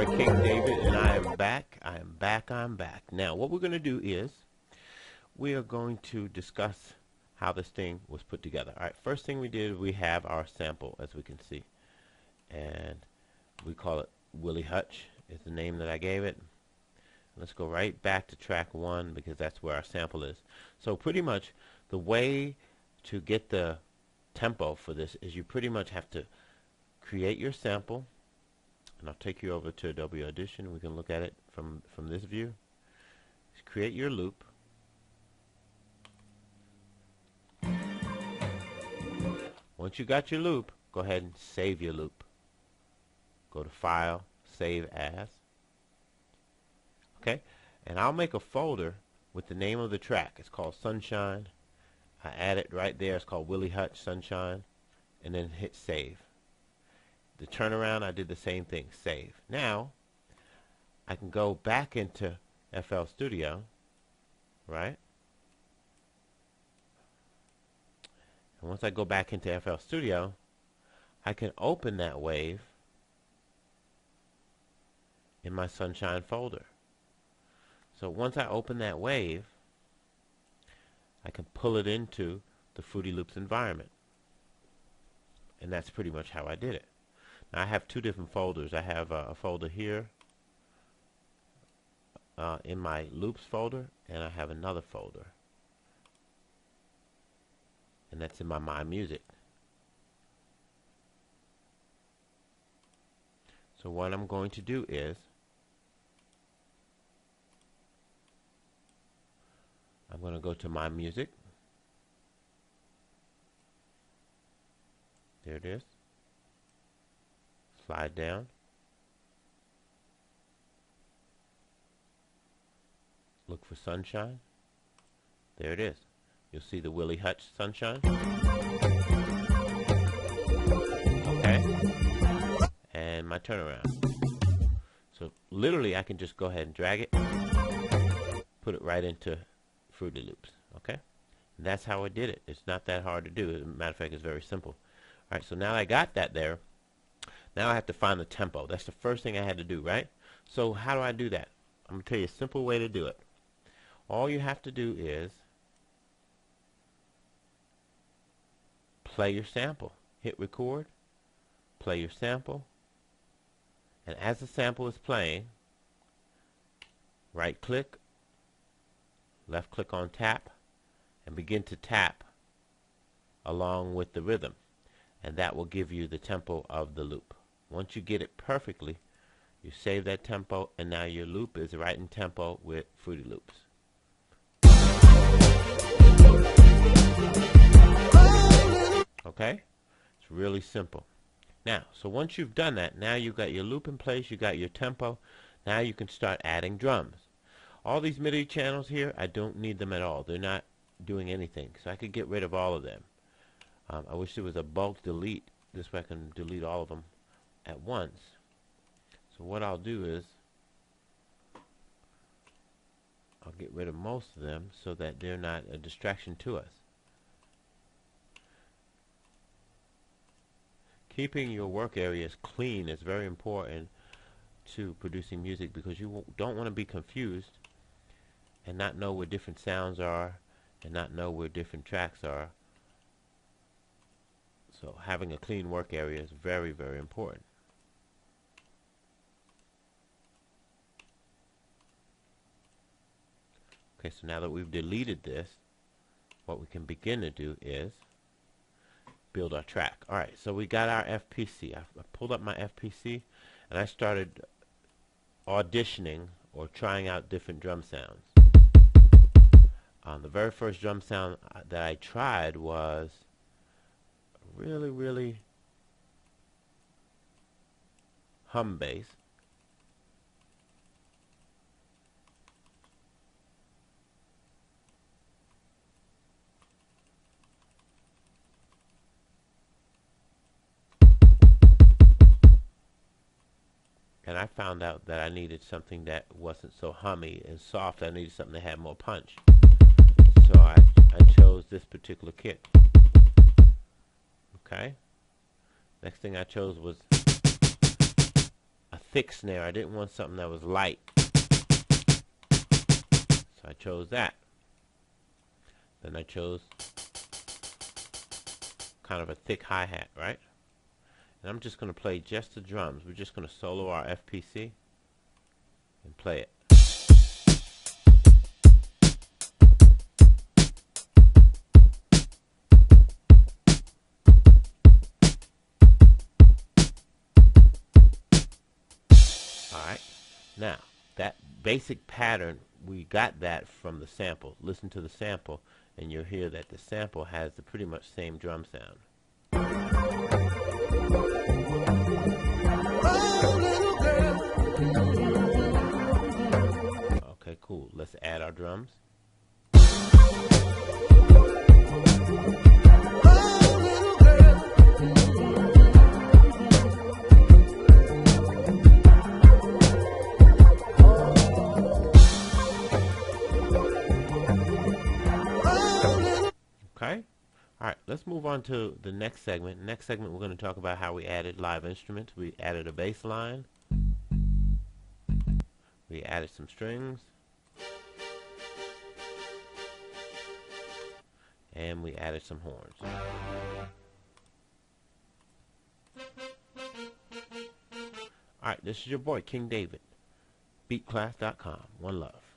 boy King David, and I am back. I'm back. Now, what we're going to do is we are going to discuss how this thing was put together. All right, first thing we did, we have our sample, as we can see, and we call it Willie Hutch is the name that I gave it. Let's go right back to track 1 because that's where our sample is. So pretty much the way to get the tempo for this is you pretty much have to create your sample, and I'll take you over to Adobe Audition. We can look at it from this view. Just create your loop. Once you got your loop, go ahead and save your loop. Go to File, Save As. Okay, and I'll make a folder with the name of the track. It's called Sunshine. I add it right there. It's called Willie Hutch Sunshine, and then hit Save. The turnaround, I did the same thing, save. Now, I can go back into FL Studio, right? And once I go back into FL Studio, I can open that wave in my Sunshine folder. So once I open that wave, I can pull it into the Fruity Loops environment. And that's pretty much how I did it. Now I have two different folders. I have a folder here in my loops folder, and I have another folder, and that's in my music. So what I'm going to do is I'm going to go to my music. There it is. Slide down. Look for Sunshine. There it is. You'll see the Willie Hutch Sunshine. Okay. And my turnaround. So literally I can just go ahead and drag it, put it right into Fruity Loops. Okay. And that's how I did it. It's not that hard to do. As a matter of fact, it's very simple. Alright, so now I got that there. Now I have to find the tempo. That's the first thing I had to do, right? So how do I do that? I'm going to tell you a simple way to do it. All you have to do is play your sample. Hit record, play your sample, and as the sample is playing, right click, left click on tap, and begin to tap along with the rhythm, and that will give you the tempo of the loop. Once you get it perfectly, you save that tempo, and now your loop is right in tempo with Fruity Loops. Okay? It's really simple. Now, so once you've done that, now you've got your loop in place, you got your tempo, now you can start adding drums. All these MIDI channels here, I don't need them at all. They're not doing anything, so I could get rid of all of them. I wish there was a bulk delete. This way I can delete all of them at once. So what I'll do is I'll get rid of most of them so that they're not a distraction to us. Keeping your work areas clean is very important to producing music, because you don't want to be confused and not know where different sounds are and not know where different tracks are. So having a clean work area is very, very important. Okay, so now that we've deleted this, what we can begin to do is build our track. Alright, so we got our FPC. I pulled up my FPC and I started auditioning or trying out different drum sounds. The very first drum sound that I tried was really hum bass. And I found out that I needed something that wasn't so hummy and soft. I needed something that had more punch. So I chose this particular kit. Okay. Next thing I chose was a thick snare. I didn't want something that was light. So I chose that. Then I chose kind of a thick hi-hat, right? And I'm just going to play just the drums. We're just going to solo our FPC and play it. Alright, now that basic pattern, we got that from the sample. Listen to the sample and you'll hear that the sample has the pretty much same drum sound. Okay, cool. Let's add our drums. Okay. All right, let's move on to the next segment. Next segment, we're going to talk about how we added live instruments. We added a bass line. We added some strings. And we added some horns. All right, this is your boy, King David. Beatclass.com. One love.